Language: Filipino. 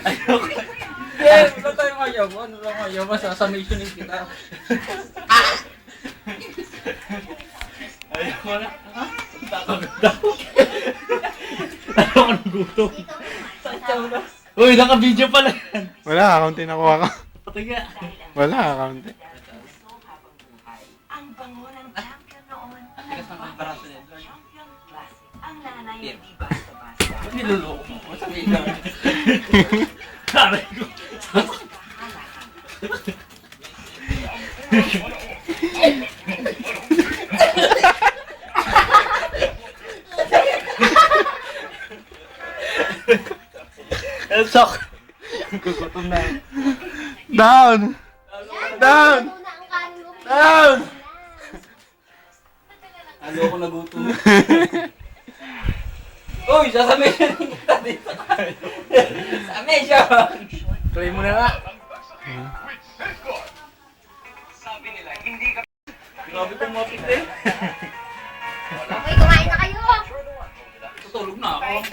Ayoko. Wala tayong ayaw. Ano lang ayaw? Masasamationin kita. Ayoko na. Takot daw. Ayoko ng gutom. Uy, naka-video pala yan. Wala, kaunti nakuha ka. Patiga. Wala, kaunti. Ang bango ng champion noon. Tigas ng embaraso ni Edward. Champion Classic. Ang nanay hindi basta-basta. Ba't niluloko mo? Masabi lang. Aray ko. Elsok. Gugutom na. Down! Down! Down! Ayoko na gutom. Uy, sasamationin kita dito. Sasamationin! Try mo na nga. Grabe kong mapit eh. Okay, kumain na kayo. Tutulog na ako.